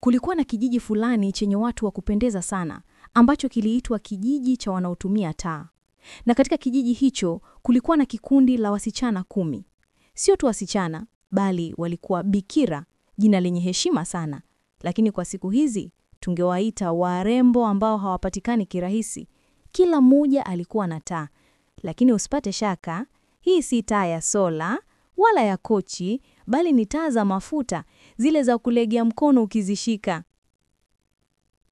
Kulikuwa na kijiji fulani chenye watu wa kupendeza sana, ambacho kiliitwa kijiji cha wanaotumia taa. Na katika kijiji hicho kulikuwa na kikundi la wasichana 10. Sio tu wasichana, bali walikuwa bikira, jina lenye heshima sana. Lakini kwa siku hizi tungewaita warembo ambao hawapatikani kirahisi. Kila mmoja alikuwa na taa. Lakini usipate shaka, hii si taa ya sola wala ya kochi, bali ni taa za mafuta, zile za kulegea mkono ukizishika.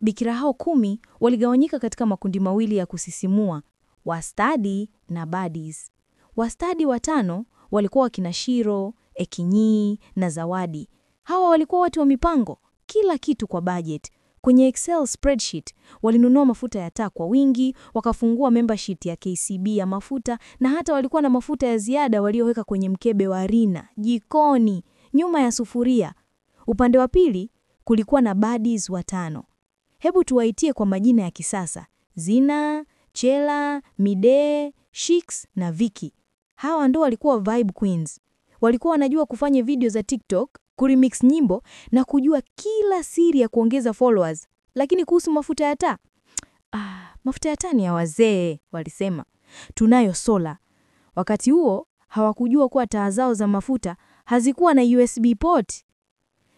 Bikira hao 10 waligawanyika katika makundi mawili ya kusisimua, wastadi na baddies. Wastadi 5 walikuwa wakina Shiro, Ekinyi na Zawadi. Hawa walikuwa watu wa mipango, kila kitu kwa budget. Kwenye Excel spreadsheet walinunua mafuta ya taa kwa wingi, wakafungua membership ya KCB ya mafuta, na hata walikuwa na mafuta ya ziada walioweka kwenye mkebe wa Rina, jikoni, nyuma ya sufuria. Upande wa pili kulikuwa na baddies 5. Hebu tuwaitie kwa majina ya kisasa: Zina, Chela, Mide, Shix na Vicky. Hawa ndo walikuwa vibe queens. Walikuwa wanajua kufanya video za TikTok, kuremix nyimbo na kujua kila siri ya kuongeza followers. Lakini kuhusu mafuta ya taa, mafuta ya taa ni ya wazee, walisema. Tunayo sola. Wakati huo hawakujua kuwa taa zao za mafuta hazikuwa na USB port.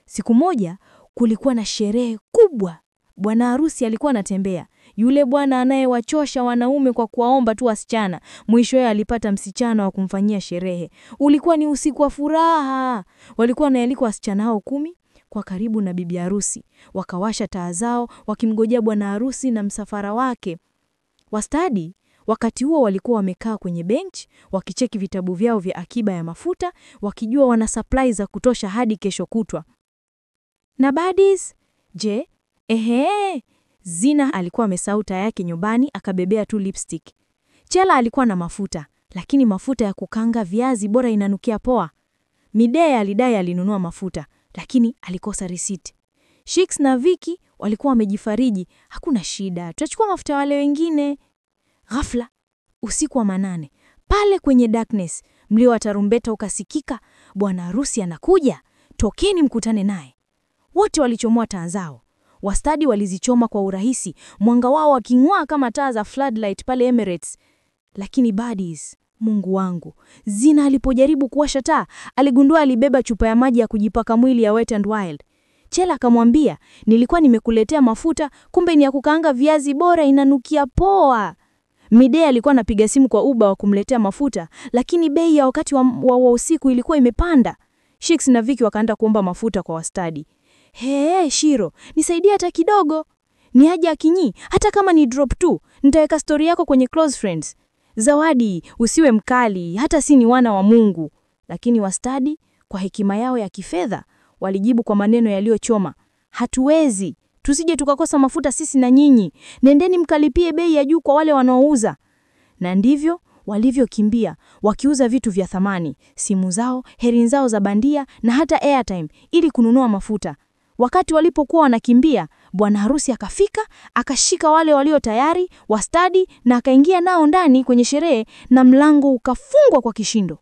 Siku moja kulikuwa na sherehe kubwa. Bwana harusi alikuwa anatembea. Yule bwana anayewachosha wanaume kwa kuwaomba tu wasichana, mwishowe alipata msichana wa kumfanyia sherehe. Ulikuwa ni usiku wa furaha. Walikuwa wanaalikwa wasichana hao 10 kwa karibu na bibi harusi. Wakawasha taa zao wakimngojea bwana harusi na msafara wake. Wastadi wakati huo walikuwa wamekaa kwenye bench wakicheki vitabu vyao vya akiba ya mafuta, wakijua wana supply za kutosha hadi kesho kutwa. Na baddies, je, Zina alikuwa amesahau taa yake nyumbani, akabebea tu lipstick. Chela alikuwa na mafuta, lakini mafuta ya kukanga viazi bora inanukia poa. Midea alidai alinunua mafuta, lakini alikosa receipt. Shix na Vicky walikuwa wamejifariji, hakuna shida, tutachukua mafuta wale wengine. Ghafla, usiku wa manane, pale kwenye darkness, mlio wa tarumbeta ukasikika, bwana harusi anakuja, tokeni mkutane naye. Wote walichomoa taa zao. Wastadi walizichoma kwa urahisi, mwanga wao waking'aa kama taa za floodlight pale Emirates. Lakini baddies, Mungu wangu, Zina alipojaribu kuwasha taa, aligundua alibeba chupa ya maji ya kujipaka mwili ya Wet n Wild. Chela akamwambia, nilikuwa nimekuletea mafuta, kumbe ni ya kukaanga viazi bora inanukia poa. Midea alikuwa anapiga simu kwa Uber wa kumletea mafuta, lakini bei ya wakati wa usiku ilikuwa imepanda. Shix na Vicky wakaenda kuomba mafuta kwa Wastadi. Shiro, nisaidie hata kidogo. Ni haja ya Kinyi, hata kama ni drop tu, nitaweka story yako kwenye close friends. Zawadi, usiwe mkali, hata si ni wana wa Mungu. Lakini Wastadi, kwa hekima yao ya kifedha, walijibu kwa maneno yaliyochoma. Hatuwezi, tusije tukakosa mafuta sisi na nyinyi. Nendeni mkalipie bei ya juu kwa wale wanaouza. Na ndivyo walivyokimbia, wakiuza vitu vya thamani, simu zao, herini zao za bandia na hata airtime ili kununua mafuta. Wakati walipokuwa wanakimbia, bwana harusi akafika, akashika wale walio tayari, Wastadi, na akaingia nao ndani kwenye sherehe, na mlango ukafungwa kwa kishindo.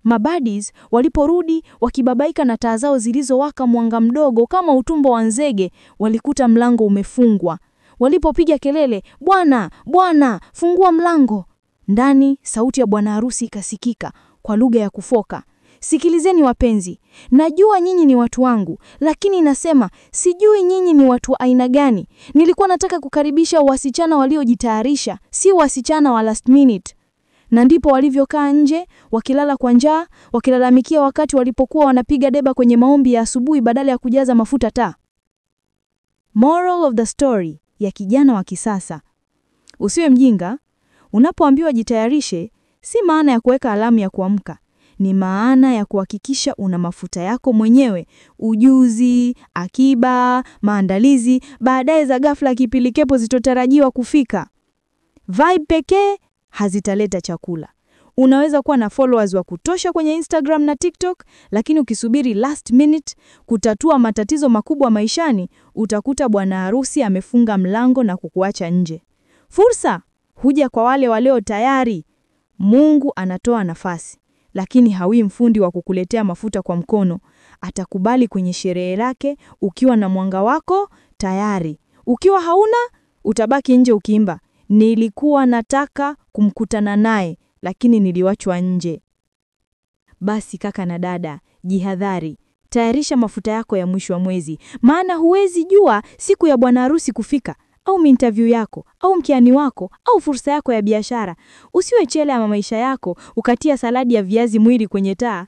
Mabaddies waliporudi wakibabaika na taa zao zilizowaka mwanga mdogo kama utumbo wa nzege, walikuta mlango umefungwa. Walipopiga kelele, "Bwana, bwana, fungua mlango!" Ndani sauti ya bwana harusi ikasikika kwa lugha ya kufoka. Sikilizeni wapenzi, najua nyinyi ni watu wangu, lakini nasema sijui nyinyi ni watu wa aina gani. Nilikuwa nataka kukaribisha wasichana waliojitayarisha, si wasichana wa last minute. Na ndipo walivyokaa nje, wakilala kwa njaa, wakilalamikia wakati walipokuwa wanapiga deba kwenye maombi ya asubuhi badala ya kujaza mafuta taa. Moral of the story ya kijana wa kisasa: usiwe mjinga. Unapoambiwa jitayarishe, si maana ya kuweka alamu ya kuamka. Ni maana ya kuhakikisha una mafuta yako mwenyewe, ujuzi, akiba, maandalizi, baadaye za ghafla kipilikepo zitotarajiwa kufika. Vibe pekee hazitaleta chakula. Unaweza kuwa na followers wa kutosha kwenye Instagram na TikTok, lakini ukisubiri last minute kutatua matatizo makubwa maishani, utakuta bwana harusi amefunga mlango na kukuacha nje. Fursa huja kwa wale walio tayari. Mungu anatoa nafasi, lakini hawi mfundi wa kukuletea mafuta kwa mkono. atakubali kwenye sherehe lake ukiwa na mwanga wako tayari. Ukiwa hauna, utabaki nje ukiimba, nilikuwa nataka kumkutana naye, lakini niliwachwa nje. Basi kaka na dada, jihadhari. Tayarisha mafuta yako ya mwisho wa mwezi, maana huwezi jua siku ya bwana harusi kufika, au interview yako, au mtihani wako, au fursa yako ya biashara. Usiwe chele ya maisha yako, ukatia saladi ya viazi mwili kwenye taa.